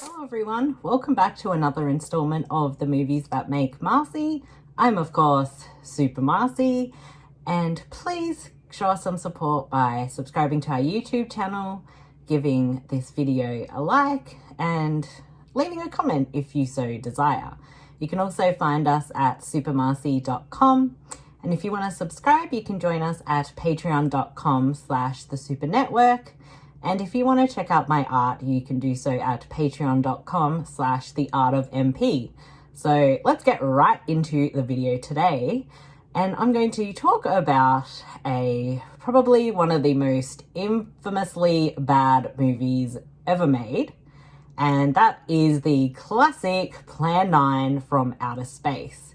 Hello everyone, welcome back to another installment of the Movies That Make Marcey. I'm of course Super Marcey, and please show us some support by subscribing to our YouTube channel, giving this video a like, and leaving a comment if you so desire. You can also find us at supermarcey.com, and if you want to subscribe you can join us at patreon.com/thesupernetwork. And if you want to check out my art, you can do so at patreon.com/theartofmp. So let's get right into the video today. And I'm going to talk about probably one of the most infamously bad movies ever made. And that is the classic Plan 9 from Outer Space.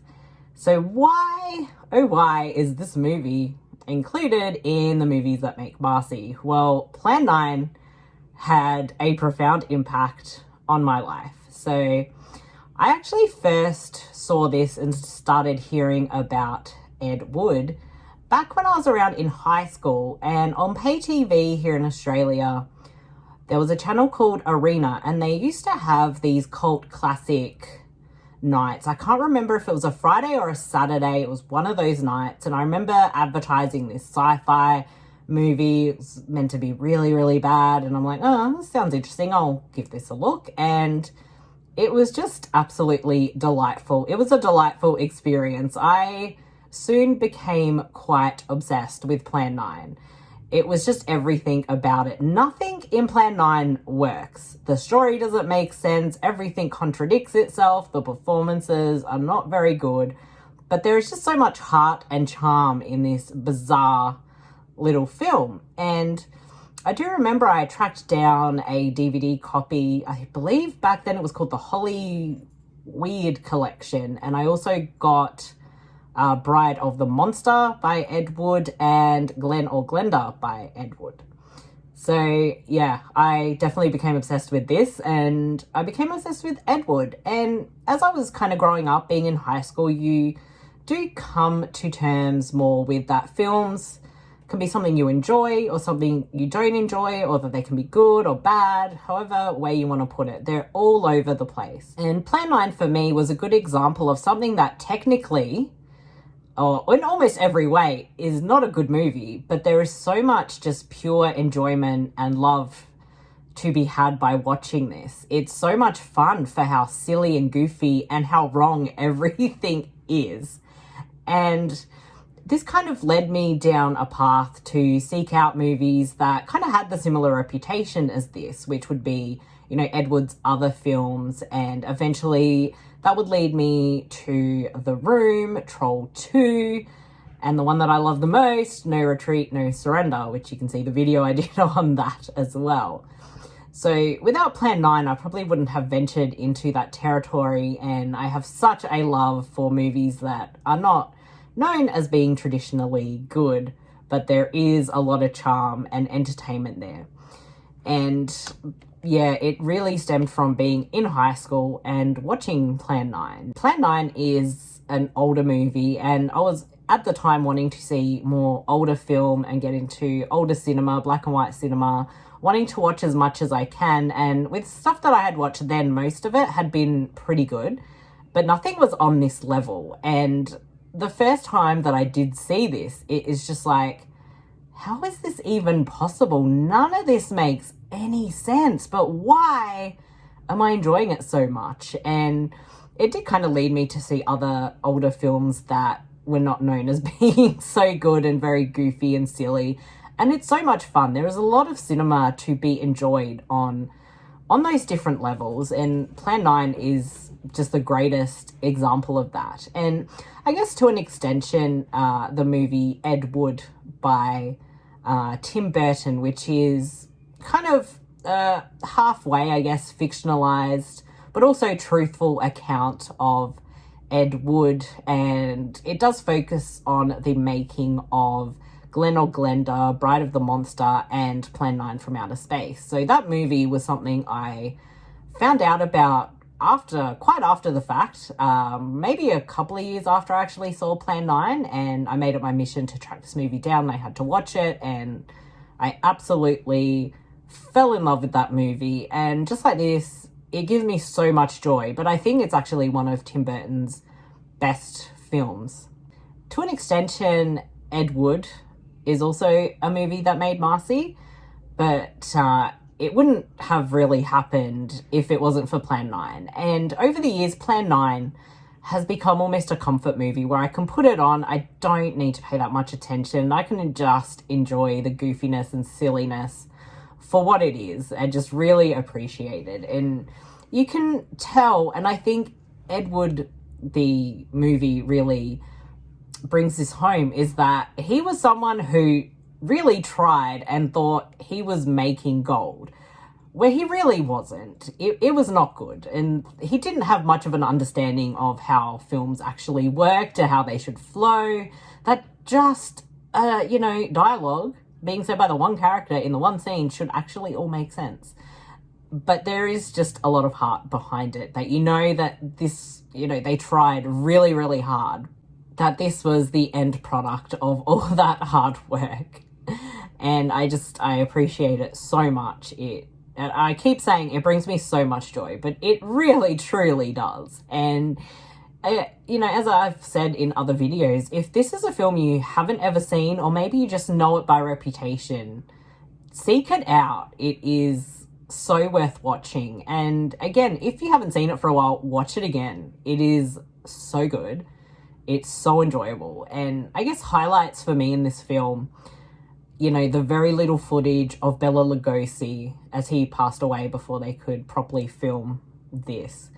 So why, oh why, is this movie included in the Movies That Make Marcey? Well, Plan 9 had a profound impact on my life. So I actually first saw this and started hearing about Ed Wood back when I was around in high school, and on pay TV here in Australia there was a channel called Arena, and they used to have these cult classic nights. I can't remember if it was a Friday or a Saturday. It was one of those nights, and I remember advertising this sci-fi movie. It was meant to be really, really bad, and I'm like, oh, this sounds interesting, I'll give this a look. And it was just absolutely delightful. It was a delightful experience. I soon became quite obsessed with Plan 9. It was just everything about it. Nothing in Plan 9 works. The story doesn't make sense. Everything contradicts itself. The performances are not very good. But there is just so much heart and charm in this bizarre little film. And I do remember I tracked down a DVD copy. I believe back then it was called the Holly Weird Collection. And I also got Bride of the Monster by Ed Wood and Glen or Glenda by Ed Wood. So yeah, I definitely became obsessed with this, and I became obsessed with Ed Wood. And as I was kind of growing up, being in high school, you do come to terms more with that films can be something you enjoy or something you don't enjoy, or that they can be good or bad, however way you want to put it. They're all over the place. And Plan 9 for me was a good example of something that technically, or in almost every way, is not a good movie, but there is so much just pure enjoyment and love to be had by watching this. It's so much fun for how silly and goofy and how wrong everything is. And this kind of led me down a path to seek out movies that kind of had the similar reputation as this, which would be, you know, Ed Wood's other films, and eventually that would lead me to The Room, Troll 2, and the one that I love the most, No Retreat, No Surrender, which you can see the video I did on that as well. So without Plan 9, I probably wouldn't have ventured into that territory, and I have such a love for movies that are not known as being traditionally good, but there is a lot of charm and entertainment there. And yeah, it really stemmed from being in high school and watching Plan 9. Plan 9 is an older movie, and I was at the time wanting to see more older film and get into older cinema, black and white cinema, wanting to watch as much as I can. And with stuff that I had watched then, most of it had been pretty good, but nothing was on this level. And the first time that I did see this, it is just like, how is this even possible? None of this makes any sense, but why am I enjoying it so much? And it did kind of lead me to see other older films that were not known as being so good and very goofy and silly. And it's so much fun. There is a lot of cinema to be enjoyed on those different levels, and Plan 9 is just the greatest example of that. And I guess to an extension, the movie Ed Wood by Tim Burton, which is kind of halfway, I guess, fictionalized, but also truthful account of Ed Wood. And it does focus on the making of Glen or Glenda, Bride of the Monster, and Plan 9 from Outer Space. So that movie was something I found out about quite after the fact, maybe a couple of years after I actually saw Plan 9, and I made it my mission to track this movie down. I had to watch it, and I absolutely fell in love with that movie. And just like this, it gives me so much joy, but I think it's actually one of Tim Burton's best films. To an extension, Ed Wood is also a movie that made Marcey, but it wouldn't have really happened if it wasn't for Plan 9. And over the years, Plan 9 has become almost a comfort movie where I can put it on. I don't need to pay that much attention. I can just enjoy the goofiness and silliness for what it is and just really appreciate it. And you can tell, and I think Ed Wood, the movie, really brings this home, is that he was someone who really tried and thought he was making gold, where he really wasn't. It was not good, and he didn't have much of an understanding of how films actually worked or how they should flow. That just, dialogue being said by the one character in the one scene should actually all make sense. But there is just a lot of heart behind it, that that this, they tried really, really hard, that this was the end product of all that hard work. And I appreciate it so much. And I keep saying it brings me so much joy, but it really, truly does. And, as I've said in other videos, if this is a film you haven't ever seen, or maybe you just know it by reputation, seek it out. It is so worth watching. And again, if you haven't seen it for a while, watch it again. It is so good. It's so enjoyable. And I guess highlights for me in this film, the very little footage of Bela Lugosi as he passed away before they could properly film this.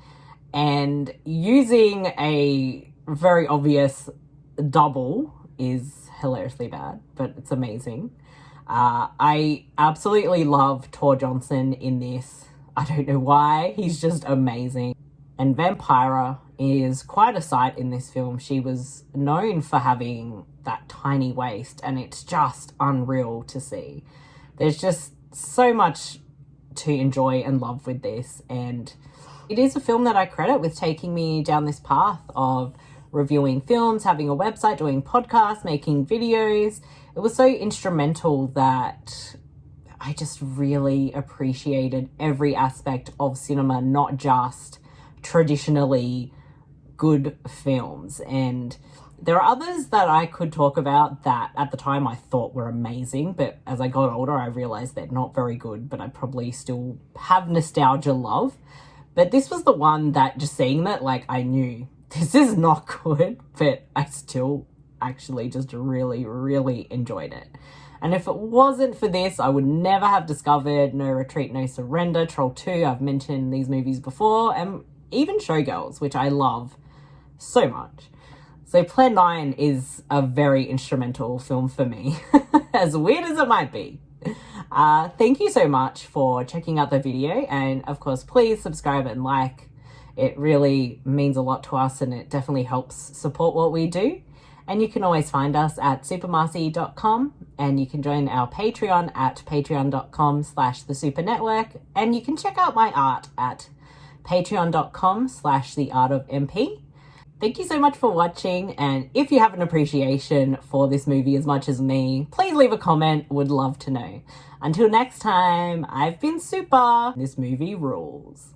And using a very obvious double is hilariously bad, but it's amazing. I absolutely love Tor Johnson in this. I don't know why. He's just amazing. And Vampira is quite a sight in this film. She was known for having that tiny waist, and it's just unreal to see. There's just so much to enjoy and love with this, and it is a film that I credit with taking me down this path of reviewing films, having a website, doing podcasts, making videos. It was so instrumental that I just really appreciated every aspect of cinema, not just traditionally good films. And there are others that I could talk about that at the time I thought were amazing, but as I got older I realized they're not very good, but I probably still have nostalgia love. But this was the one that, just seeing that, I knew this is not good, but I still actually just really, really enjoyed it. And if it wasn't for this, I would never have discovered No Retreat, No Surrender, Troll 2, I've mentioned these movies before, and even Showgirls, which I love so much. So Plan 9 is a very instrumental film for me, as weird as it might be. Thank you so much for checking out the video, and of course please subscribe and like. It really means a lot to us, and it definitely helps support what we do. And you can always find us at supermarcey.com, and you can join our Patreon at patreon.com/thesupernetwork, and you can check out my art at patreon.com/theartofmp. Thank you so much for watching, and if you have an appreciation for this movie as much as me, please leave a comment, would love to know. Until next time, I've been Super. This movie rules.